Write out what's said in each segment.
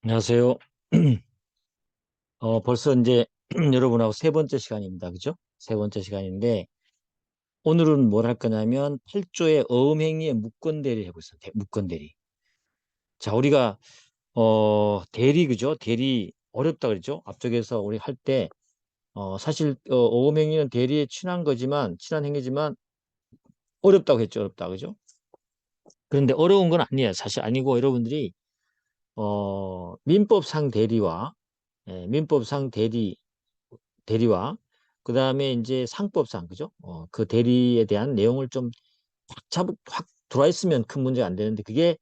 안녕하세요. 벌써 이제 여러분하고 세 번째 시간입니다. 그죠? 세 번째 시간인데, 오늘은 뭘 할 거냐면, 8조의 어음행위의 무건대리 해보겠습니다. 무건대리. 자, 우리가, 대리, 그죠? 대리, 어렵다 그랬죠? 앞쪽에서 우리 할 때, 사실, 어음행위는 대리에 친한 거지만, 친한 행위지만, 어렵다고 했죠? 어렵다. 그죠? 그런데 어려운 건 아니에요. 사실 아니고, 여러분들이, 민법상 대리와, 민법상 대리와 그 다음에 이제 상법상 그죠? 그 대리에 대한 내용을 좀 확 들어와 있으면 큰 문제가 안 되는데 그게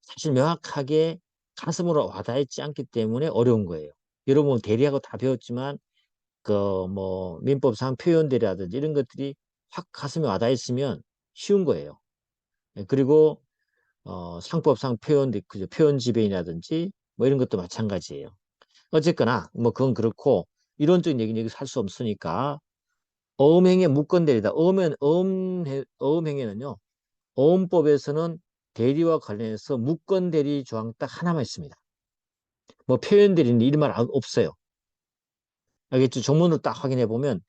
사실 명확하게 가슴으로 와닿지 않기 때문에 어려운 거예요. 여러분 대리하고 다 배웠지만 그 뭐 민법상 표현 대리라든지 이런 것들이 확 가슴에 와닿아 있으면 쉬운 거예요. 그리고 상법상 그죠? 표현 지배인이라든지 뭐 이런 것도 마찬가지예요. 어쨌거나 뭐 그건 그렇고 이론적인 얘기는 여기서 할 수 없으니까 어음행의 무건대리다. 어음행에는요. 어음법에서는 대리와 관련해서 무건대리 조항 딱 하나만 있습니다. 뭐 표현대리는 이런 말 없어요. 알겠죠? 정문으로 딱 확인해 보면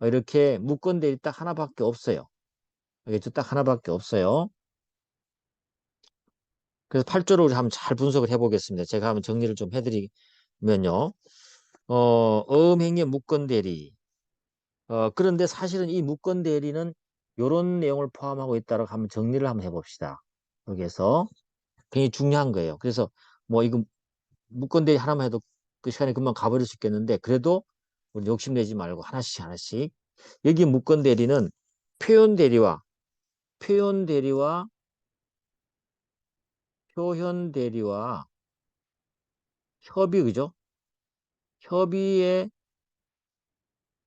이렇게 무건대리 딱 하나밖에 없어요. 알겠죠? 딱 하나밖에 없어요. 그래서 8조를 우리 한번 잘 분석을 해보겠습니다. 제가 한번 정리를 좀 해드리면요. 어음행의 무건대리. 그런데 사실은 이 무건 대리는 이런 내용을 포함하고 있다고 한번 정리를 한번 해봅시다. 여기에서 굉장히 중요한 거예요. 그래서 뭐 이거 무건 대리 하나만 해도 그 시간이 금방 가버릴 수 있겠는데 그래도 우리 욕심내지 말고 하나씩 하나씩 여기 무건 대리는 표현 대리와 표현 대리와 표현 대리와 협의 그죠? 협의의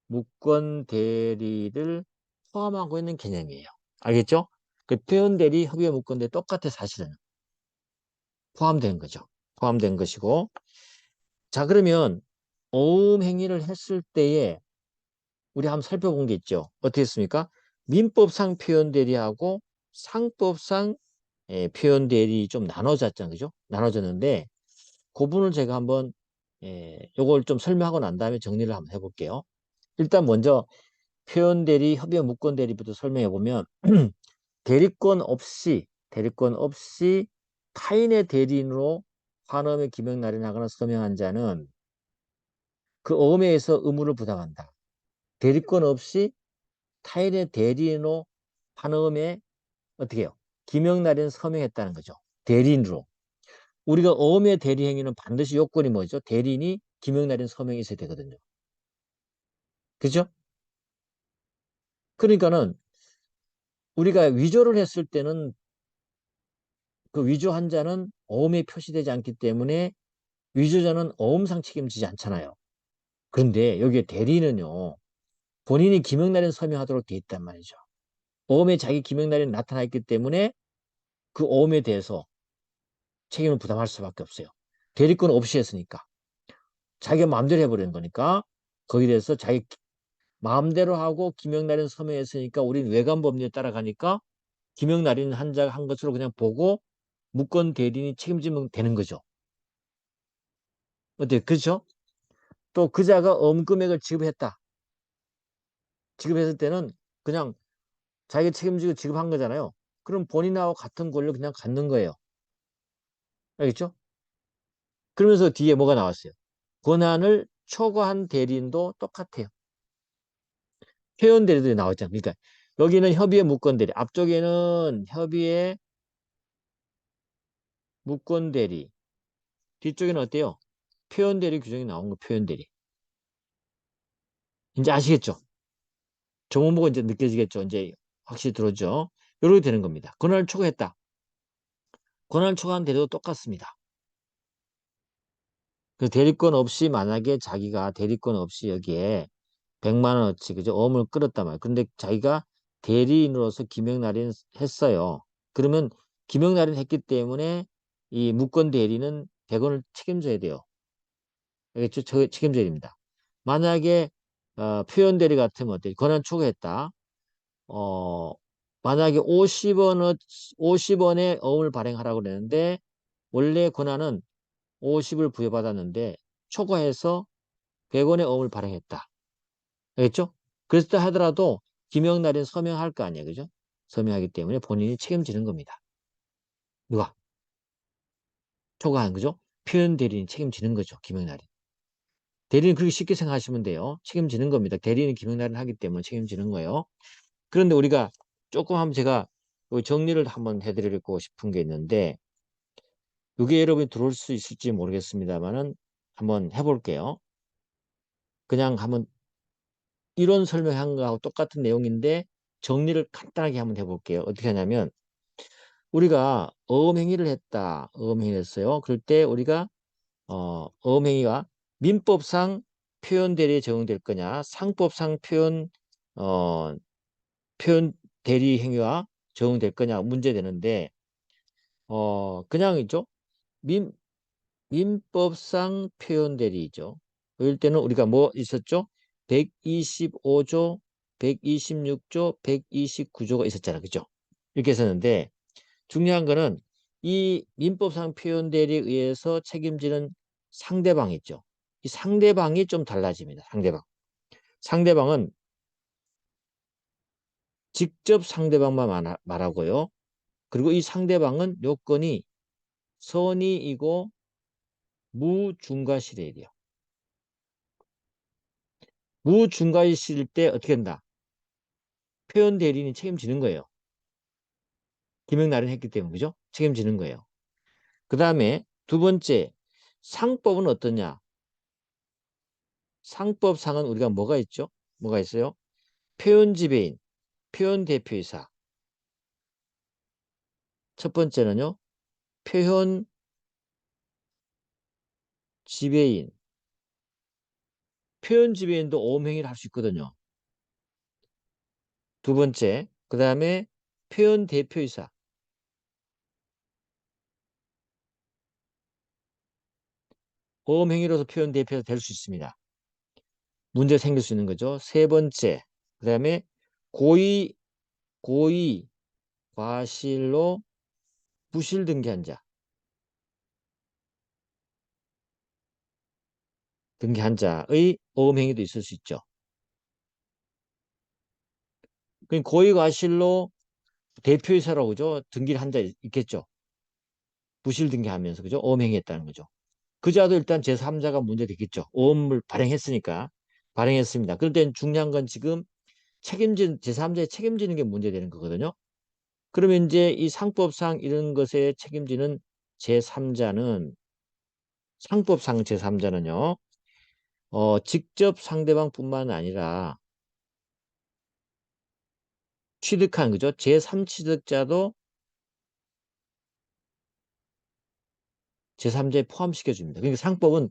무건 대리를 포함하고 있는 개념이에요. 알겠죠? 그 표현 대리 협의의 무건 대리 똑같아 사실은. 포함된 거죠. 포함된 것이고. 자, 그러면 오음 행위를 했을 때에 우리 한번 살펴본 게 있죠. 어떻게 했습니까? 민법상 표현 대리하고 상법상 표현 대리 좀 나눠졌잖아요. 그죠? 나눠졌는데 그 부분을 제가 한번 요걸 좀 설명하고 난 다음에 정리를 한번 해볼게요. 일단 먼저 표현 대리, 협의와 무권 대리부터 설명해 보면 대리권 없이 타인의 대리인으로 환음의 기명 날인하거나 서명한 자는 그 어음에 의해서 의무를 부담한다. 대리권 없이 타인의 대리인으로 환음에 어떻게 해요? 기명 날인 서명했다는 거죠. 대리인으로. 우리가 어음의 대리 행위는 반드시 요건이 뭐죠? 대리인이 기명 날인 서명이 있어야 되거든요. 그죠? 그러니까는 우리가 위조를 했을 때는 그 위조한 자는 어음에 표시되지 않기 때문에 위조자는 어음상 책임지지 않잖아요. 그런데 여기에 대리는요. 본인이 기명날인 서명하도록 돼 있단 말이죠. 어음에 자기 기명날인 나타나 있기 때문에 그 어음에 대해서 책임을 부담할 수밖에 없어요. 대리권 없이 했으니까. 자기가 마음대로 해버리는 거니까 거기에 대해서 자기 마음대로 하고 기명날인 서명했으니까 우리는 외관법리에 따라가니까 기명날인 한자가 한 것으로 그냥 보고 무권 대리인이 책임지면 되는 거죠. 어때요? 그렇죠? 또 그자가 엄금액을 지급했다. 지급했을 때는 그냥 자기가 책임지고 지급한 거잖아요. 그럼 본인하고 같은 권리를 그냥 갖는 거예요. 알겠죠? 그러면서 뒤에 뭐가 나왔어요? 권한을 초과한 대리인도 똑같아요. 회원 대리들이 나왔잖아요. 그러니까 여기는 협의의 무권 대리, 앞쪽에는 협의의 무권 대리, 뒤쪽에는 어때요? 표현 대리 규정이 나온 거 표현 대리. 이제 아시겠죠? 조문 보고 이제 느껴지겠죠? 이제 확실히 들어오죠? 이렇게 되는 겁니다. 권한을 초과했다. 권한을 초과한 대리도 똑같습니다. 그 대리권 없이 만약에 자기가 대리권 없이 여기에 100만 원어치 그죠? 어음을 끌었단 말이에요. 근데 자기가 대리인으로서 기명날인 했어요. 그러면 기명날인 했기 때문에 이 무권 대리는 100원을 책임져야 돼요. 알겠죠? 책임져야 됩니다. 만약에 표현 대리 같으면 어때요? 권한 초과했다. 어, 만약에 50원의 어음을 발행하라고 그랬는데 원래 권한은 50을 부여받았는데 초과해서 100원의 어음을 발행했다. 알겠죠? 그랬다 하더라도 김영란은 서명할 거 아니에요. 그죠? 서명하기 때문에 본인이 책임지는 겁니다. 누가? 초과한 거죠? 표현 대리인이 책임지는 거죠. 김영란이. 대리는 그렇게 쉽게 생각하시면 돼요. 책임지는 겁니다. 대리는 김영란을 하기 때문에 책임지는 거예요. 그런데 우리가 조금 한번 제가 정리를 한번 해드리고 싶은 게 있는데 이게 여러분이 들어올 수 있을지 모르겠습니다만은 한번 해볼게요. 그냥 한번 이론 설명한 거하고 똑같은 내용인데 정리를 간단하게 한번 해볼게요. 어떻게 하냐면 우리가 어음행위를 했다. 어음행위를 했어요. 그럴 때 우리가 어음행위가 민법상 표현 대리에 적용될 거냐 상법상 어, 표현 대리 행위와 적용될 거냐 문제되는데 그냥 있죠. 민, 민법상 표현 대리죠. 이럴 때는 우리가 뭐 있었죠? 125조, 126조, 129조가 있었잖아. 그죠? 이렇게 했었는데 중요한 거는 이 민법상 표현 대리에 의해서 책임지는 상대방 있죠. 이 상대방이 좀 달라집니다. 상대방. 상대방은 직접 상대방만 말하고요. 그리고 이 상대방은 요건이 선의이고 무중과실이에요. 무중과실일 때 어떻게 된다? 표현 대리인이 책임지는 거예요. 김영란을 했기 때문에 그죠? 책임지는 거예요. 그 다음에 두 번째 상법은 어떠냐? 상법상은 우리가 뭐가 있죠? 뭐가 있어요? 표현 지배인, 표현 대표이사. 첫 번째는요. 표현 지배인. 표현 지배인도 오음행위를 할 수 있거든요. 두 번째, 그 다음에 표현 대표이사. 오음행위로서 표현 대표가 될 수 있습니다. 문제 생길 수 있는 거죠. 세 번째, 그 다음에 고의, 과실로 부실 등기한 자. 등기한 자의 오음행위도 있을 수 있죠. 고의 과실로 대표이사라고 그죠? 등기를 한 자 있겠죠. 부실 등기하면서 그죠? 오음행위했다는 거죠. 그자도 일단 제3자가 문제되겠죠. 오음을 발행했으니까 발행했습니다. 그런데 중요한 건 지금 제3자의 책임지는 게 문제되는 거거든요. 그러면 이제 이 상법상 이런 것에 책임지는 제3자는 상법상 제3자는요. 직접 상대방뿐만 아니라 취득한 거죠. 제3취득자도 제3자에 포함시켜 줍니다. 그러니까 상법은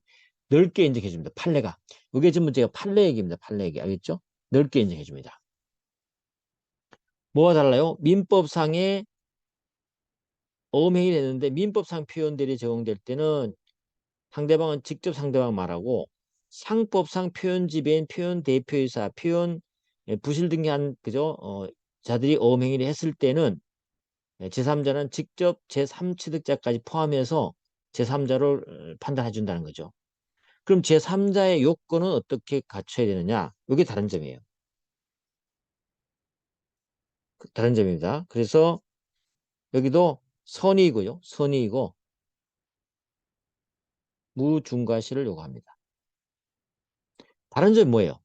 넓게 인정해 줍니다. 판례가. 이게 지금 제가 판례 얘기입니다. 판례 얘기. 알겠죠? 넓게 인정해 줍니다. 뭐가 달라요? 민법상의 어음행위를 했는데 민법상 표현들이 적용될 때는 상대방은 직접 상대방 말하고 상법상 표현 지배인, 표현 대표이사, 표현 부실 등기한 그죠? 자들이 어음행위를 했을 때는 제3자는 직접 제3취득자까지 포함해서 제3자를 판단해 준다는 거죠. 그럼 제3자의 요건은 어떻게 갖춰야 되느냐? 이게 다른 점이에요. 다른 점입니다. 그래서 여기도 선의이고요. 선의이고 무중과실을 요구합니다. 다른 점이 뭐예요?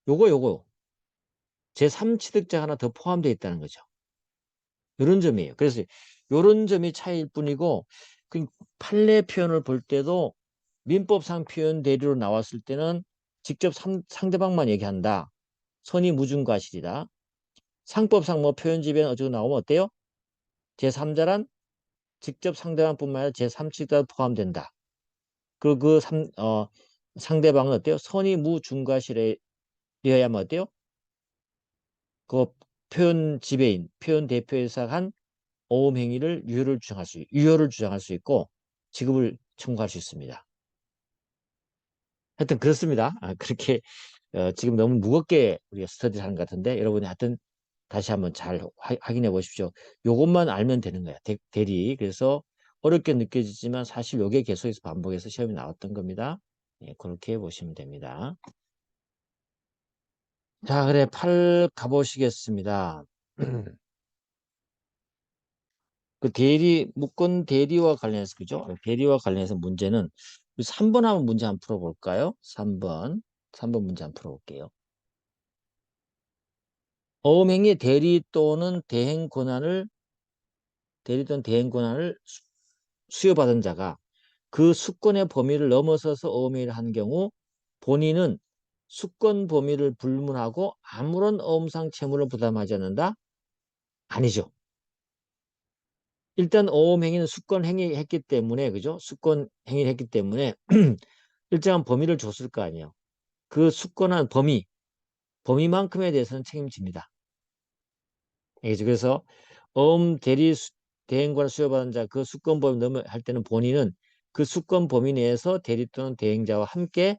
요거 제3취득자 하나 더 포함되어 있다는 거죠. 이런 점이에요. 그래서 이런 점이 차이일 뿐이고 그 판례 표현을 볼 때도 민법상 표현 대리로 나왔을 때는 직접 상대방만 얘기한다. 선의 무중과실이다. 상법상 뭐 표현 지배는 어쩌고 나오면 어때요? 제3자란 직접 상대방뿐만 아니라 제3취득자도 포함된다. 그리고 상대방은 어때요? 선의 무중과실에 의하면 어때요? 그 표현 지배인, 표현 대표이사 한 오음 행위를 유효를 주장할 수 있고 지급을 청구할 수 있습니다. 하여튼 그렇습니다. 그렇게 지금 너무 무겁게 우리가 스터디를 하는 것 같은데 여러분이 하여튼 다시 한번 잘 확인해 보십시오. 요것만 알면 되는 거야. 대리. 그래서 어렵게 느껴지지만 사실 요게 계속해서 반복해서 시험이 나왔던 겁니다. 예, 그렇게 보시면 됩니다. 자, 그래 8 가보시겠습니다. 그 무권 대리와 관련해서, 그죠? 대리와 관련해서 문제는 3번 한번 문제 한번 풀어볼까요? 3번 문제 한번 풀어볼게요. 어음행위 대리 또는 대행 권한을 수여받은 자가 그 수권의 범위를 넘어서서 어음행위를 한 경우 본인은 수권 범위를 불문하고 아무런 어음상 채무를 부담하지 않는다? 아니죠. 일단 어음 행위는 수권 행위했기 때문에, 그죠? 수권 행위를 했기 때문에 일정한 범위를 줬을 거 아니에요. 그 수권한 범위만큼에 대해서는 책임집니다. 알겠죠? 그래서 어음 대행권 수여받은 자 그 수권 범위 넘어 할 때는 본인은 그 수권 범위 내에서 대리 또는 대행자와 함께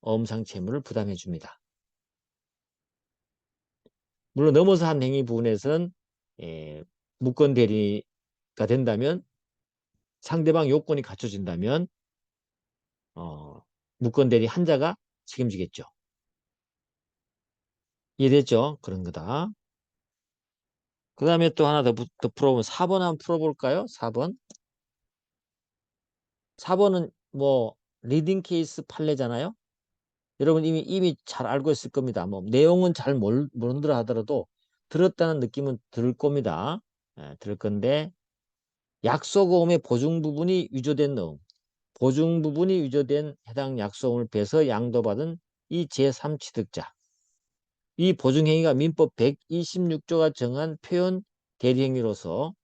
어음상 채무를 부담해 줍니다. 물론 넘어서 한 행위 부분에서는 무권 대리가 된다면, 상대방 요건이 갖춰진다면 무권 대리 한자가 책임지겠죠. 이해됐죠? 그런 거다. 그 다음에 또 하나 더 풀어보면 4번 한번 풀어볼까요? 4번. 4번은 뭐 리딩 케이스 판례잖아요. 여러분 이미 잘 알고 있을 겁니다. 뭐 내용은 잘 모른다 하더라도 들었다는 느낌은 들 겁니다. 예, 들을 건데 약속어음의 보증 부분이 위조된 어음, 보증 부분이 위조된 해당 약속어음을 빼서 양도받은 이 제3취득자. 이 보증행위가 민법 126조가 정한 표현 대리행위로서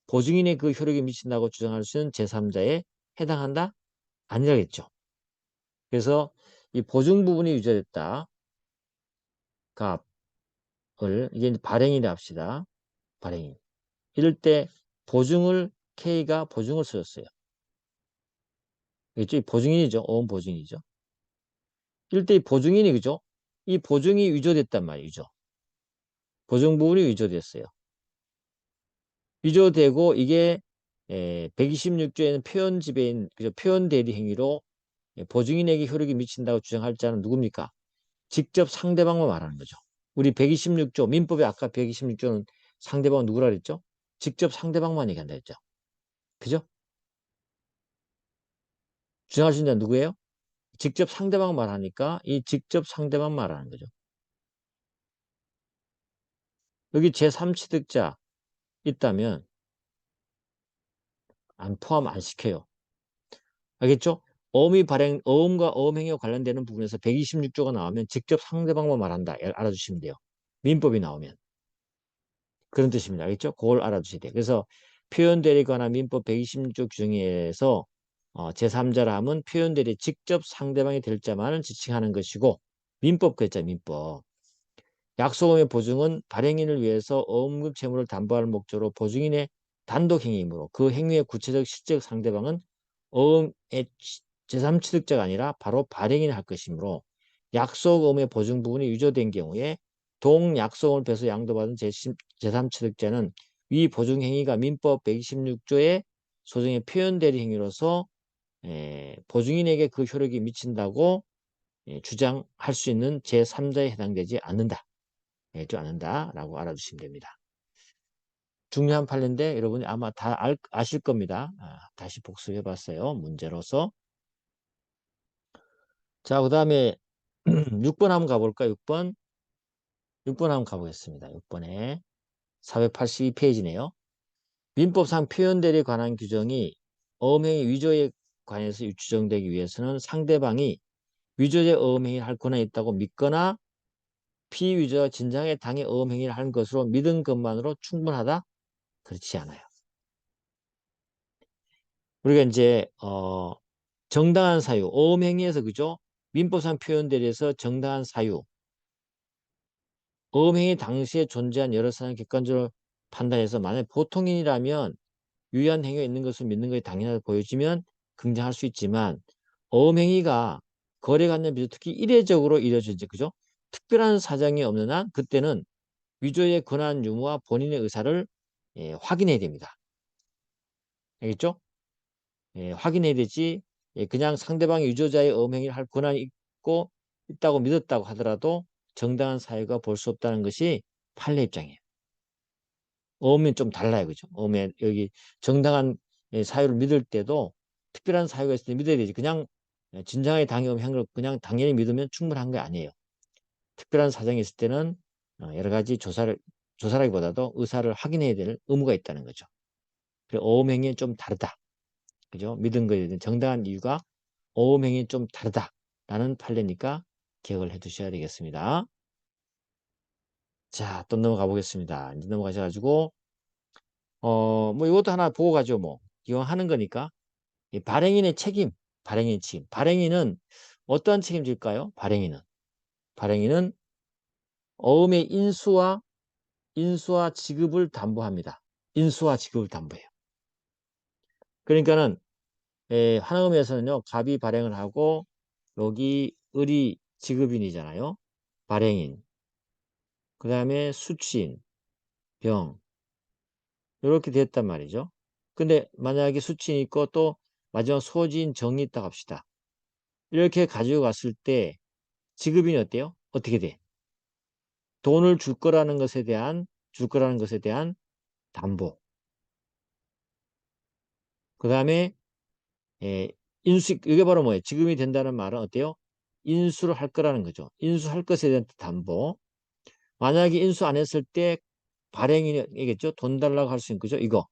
보증인의 그 효력에 미친다고 주장할 수 있는 제3자에 해당한다? 아니라겠죠. 그래서 이 보증 부분이 위조됐다. 값을 이게 발행이라 합시다. 발행인. 이럴 때 K가 보증을 써줬어요. 이게 보증인이죠. 어음 보증이죠. 이럴 때 이 보증인이, 그죠? 이 보증이 위조됐단 말이죠. 보증 부분이 위조됐어요. 위조되고 이게 126조에는 표현 지배인, 그죠? 표현 대리 행위로 보증인에게 효력이 미친다고 주장할 자는 누굽니까? 직접 상대방만 말하는 거죠. 우리 126조 민법에 아까 126조는 상대방은 누구라 그랬죠? 직접 상대방만 얘기한다 했죠. 그죠? 주장할 수 있는 자는 누구예요? 직접 상대방 말하니까 이 직접 상대방 말하는 거죠. 여기 제3취득자 있다면 포함 안 시켜요. 알겠죠? 어음과 어음행위와 관련되는 부분에서 126조가 나오면 직접 상대방만 말한다. 알아주시면 돼요. 민법이 나오면. 그런 뜻입니다. 알겠죠? 그걸 알아두셔야 돼요. 그래서 표현대리에 관한 민법 126조 규정에서 제3자라 하면 표현대리 직접 상대방이 될 자만을 지칭하는 것이고, 민법 그랬죠, 민법. 약속음의 보증은 발행인을 위해서 어음급 채무를 담보할 목적으로 보증인의 단독 행위이므로 그 행위의 구체적 실적 상대방은 어음의 제3취득자가 아니라 바로 발행인을 할 것이므로 약속음의 보증 부분이 위조된 경우에 동약속음을 빼서 양도받은 제3취득자는 위 보증 행위가 민법 126조의 소정의 표현대리 행위로서 보증인에게 그 효력이 미친다고 주장할 수 있는 제3자에 해당되지 않는다. 좀 않는다라고 알아주시면 됩니다. 중요한 판례인데 여러분이 아마 다 아실 겁니다. 다시 복습해봤어요. 문제로서. 자, 그 다음에 6번 한번 가볼까요? 6번. 6번 한번 가보겠습니다. 6번에 482페이지네요. 민법상 표현대리에 관한 규정이 어음행위 위조에 관해서 규정되기 위해서는 상대방이 위조의 어음행위를 할 권한이 있다고 믿거나 피위조가 진작에 당해 어음행위를 한 것으로 믿은 것만으로 충분하다? 그렇지 않아요. 우리가 이제 정당한 사유, 어음행위에서, 그죠? 민법상 표현대리에서 정당한 사유, 어음행위 당시에 존재한 여러 사안을 객관적으로 판단해서 만약 보통인이라면 유의한 행위가 있는 것을 믿는 것이 당연하다고 보여지면 긍정할 수 있지만 어음행위가 거래관념 비롯 특히 이례적으로 이루어지죠. 그죠? 특별한 사정이 없는 한 그때는 위조의 권한 유무와 본인의 의사를 확인해야 됩니다. 알겠죠? 확인해야 되지. 그냥 상대방이 유저자의 어음행위를 할 권한이 있다고 믿었다고 하더라도 정당한 사유가 볼 수 없다는 것이 판례 입장이에요. 어음은 좀 달라요. 그죠? 어음에 여기 정당한 사유를 믿을 때도 특별한 사유가 있을 때 믿어야 되지. 그냥 진정하게 당연히 한 걸 그냥 당연히 믿으면 충분한 게 아니에요. 특별한 사정이 있을 때는 여러 가지 조사라기보다도 의사를 확인해야 될 의무가 있다는 거죠. 그리고 어음행위는 좀 다르다. 그죠? 믿은 거에 대한 정당한 이유가 어음행위 좀 다르다라는 판례니까 기억을 해 두셔야 되겠습니다. 자, 또 넘어가 보겠습니다. 이제 넘어가셔가지고 뭐 이것도 하나 보고 가죠. 뭐 이왕 하는 거니까 이 발행인의 책임, 발행인의 책임. 발행인은 어떠한 책임질까요? 발행인은 어음의 인수와 지급을 담보합니다. 인수와 지급을 담보해요. 그러니까는 한음에서는요, 갑이 발행을 하고 여기 을이 지급인이잖아요. 발행인. 그 다음에 수취인, 병. 이렇게 됐단 말이죠. 근데 만약에 수취인 있고 또 마지막 소지인 정이 있다고 합시다. 이렇게 가지고 갔을 때 지급인이 어때요? 어떻게 돼? 돈을 줄 거라는 것에 대한 담보. 그 다음에 이게 바로 뭐예요? 지급이 된다는 말은 어때요? 인수를 할 거라는 거죠. 인수할 것에 대한 담보. 만약에 인수 안 했을 때 발행인이겠죠? 돈 달라고 할 수 있는 거죠. 이거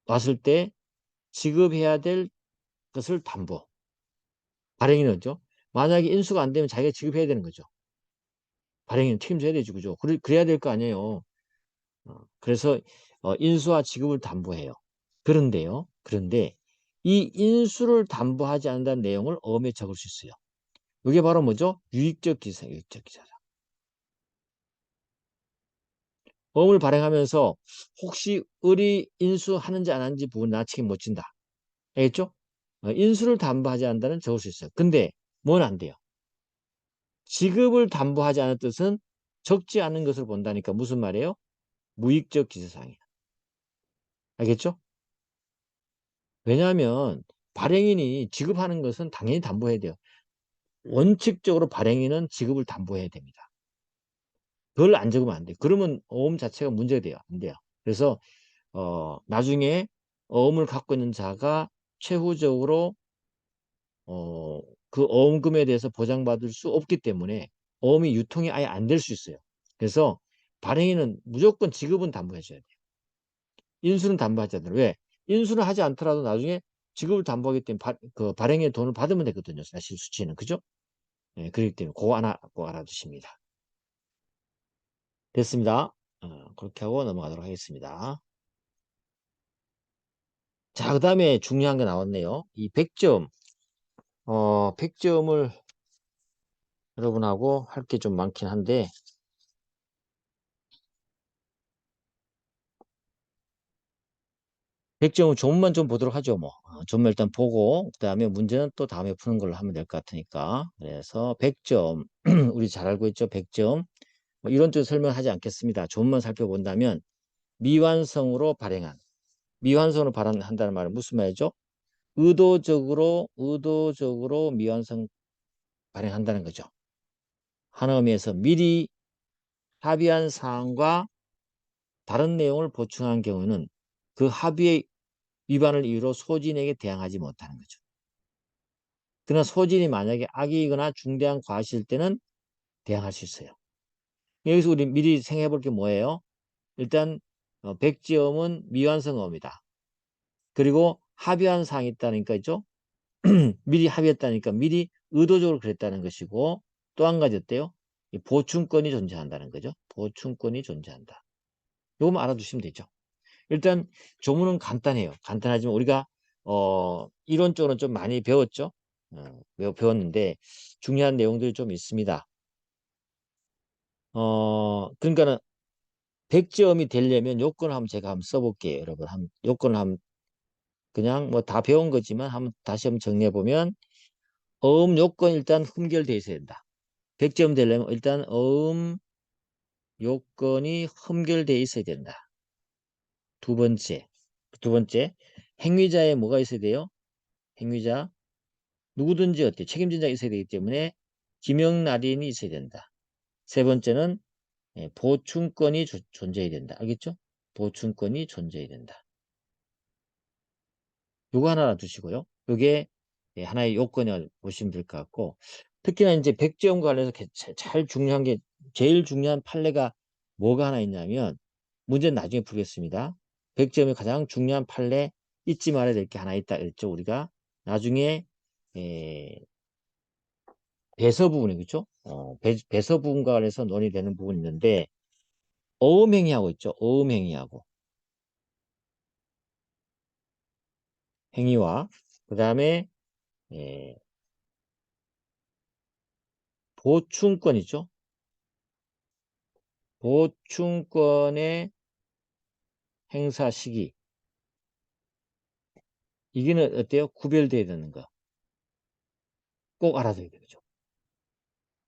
왔을 때 지급해야 될 것을 담보. 발행인은 죠 만약에 인수가 안 되면 자기가 지급해야 되는 거죠. 발행인은 책임져야 되죠. 그죠? 그래야 될 거 아니에요. 그래서 인수와 지급을 담보해요. 그런데 이 인수를 담보하지 않는다는 내용을 어음에 적을 수 있어요. 이게 바로 뭐죠? 유익적 기사, 유익적 기사죠. 어음을 발행하면서 혹시 을이 인수하는지 안 하는지 부분 나 책임 못 진다. 알겠죠? 인수를 담보하지 않는다는 적을 수 있어요. 근데 뭔 안 돼요? 지급을 담보하지 않은 뜻은 적지 않은 것을 본다니까 무슨 말이에요? 무익적 기사상이에요. 알겠죠? 왜냐하면 발행인이 지급하는 것은 당연히 담보해야 돼요. 원칙적으로 발행인은 지급을 담보해야 됩니다. 그걸 안 적으면 안 돼요. 그러면 어음 자체가 문제가 돼요. 안 돼요. 그래서 나중에 어음을 갖고 있는 자가 최후적으로 그 어음금에 대해서 보장받을 수 없기 때문에 어음이 유통이 아예 안 될 수 있어요. 그래서 발행인은 무조건 지급은 담보해줘야 돼요. 인수는 담보하지 않아요. 왜? 인수는 하지 않더라도 나중에 지급을 담보하기 때문에 그 발행의 돈을 받으면 되거든요. 사실 수치는. 그죠? 네, 그렇기 때문에 그거 하나 꼭 알아두십니다. 됐습니다. 그렇게 하고 넘어가도록 하겠습니다. 자, 그 다음에 중요한 게 나왔네요. 이 100점. 100점을 여러분하고 할 게 좀 많긴 한데, 100점은 조문만 좀 보도록 하죠, 뭐. 조문 일단 보고, 그 다음에 문제는 또 다음에 푸는 걸로 하면 될 것 같으니까. 그래서 100점. 우리 잘 알고 있죠, 100점. 뭐 이론적으로 설명하지 않겠습니다. 조문만 살펴본다면, 미완성으로 발행한. 미완성으로 발행한다는 말은 무슨 말이죠? 의도적으로 미완성 발행한다는 거죠. 한 의미에서 미리 합의한 사항과 다른 내용을 보충한 경우는 그 합의의 위반을 이유로 소진에게 대항하지 못하는 거죠. 그러나 소진이 만약에 악의이거나 중대한 과실일 때는 대항할 수 있어요. 여기서 우리 미리 생각해 볼 게 뭐예요? 일단 백지엄은 미완성어입니다. 그리고 합의한 사항이 있다니까 있죠? 미리 합의했다니까 미리 의도적으로 그랬다는 것이고 또 한 가지 어때요? 보충권이 존재한다는 거죠. 보충권이 존재한다. 요거만 알아두시면 되죠. 일단 조문은 간단해요. 간단하지만 우리가 이론적으로는 좀 많이 배웠죠. 배웠는데 중요한 내용들이 좀 있습니다. 그러니까는 100점이 되려면 요건을 한번 제가 한번 써볼게요. 여러분 요건을 한번 그냥 뭐 다 배운 거지만 한번 다시 한번 정리해 보면 어음 요건 일단 흠결돼 있어야 된다. 100점 되려면 일단 어음 요건이 흠결돼 있어야 된다. 두 번째 행위자에 뭐가 있어야 돼요? 행위자 누구든지 어때 책임진 자가 있어야 되기 때문에 기명날인이 있어야 된다. 세 번째는 보충권이 존재해야 된다. 알겠죠? 보충권이 존재해야 된다. 요거 하나 두시고요. 요게 하나의 요건이라고 보시면 될 것 같고, 특히나 이제 백제용과 관련해서 잘 중요한 게, 제일 중요한 판례가 뭐가 하나 있냐면, 문제는 나중에 풀겠습니다. 백제용의 가장 중요한 판례 잊지 말아야 될 게 하나 있다 그랬죠. 우리가 나중에 배서 부분이 그죠? 배서 부분과 관련해서 논의되는 부분이 있는데, 어음행위하고 있죠. 어음행위하고 행위와 그 다음에 보충권이죠. 보충권의 행사 시기. 이게는 어때요? 구별돼야 되는 거. 꼭 알아둬야 되죠.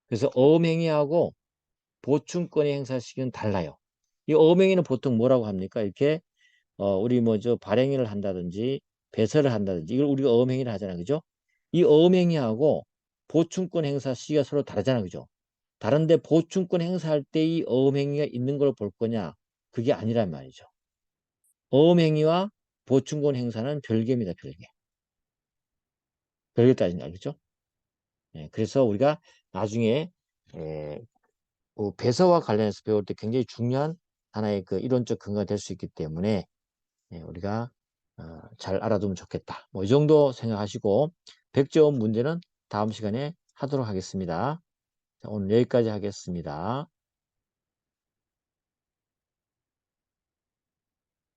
그래서 어음행위하고 보충권의 행사 시기는 달라요. 이 어음행위는 보통 뭐라고 합니까? 이렇게 우리 뭐죠 발행위를 한다든지 배설을 한다든지 이걸 우리가 어음행위를 하잖아요. 그죠? 이 어음행위하고 보충권 행사 시기가 서로 다르잖아요. 그죠? 다른데 보충권 행사할 때 이 어음행위가 있는 걸 볼 거냐? 그게 아니란 말이죠. 어음행위와 보충권 행사는 별개입니다. 별개. 별개 따진다. 알겠죠? 그래서 우리가 나중에 배서와 관련해서 배울 때 굉장히 중요한 하나의 그 이론적 근거가 될 수 있기 때문에 우리가 잘 알아두면 좋겠다. 뭐 이 정도 생각하시고 백제원 문제는 다음 시간에 하도록 하겠습니다. 자, 오늘 여기까지 하겠습니다.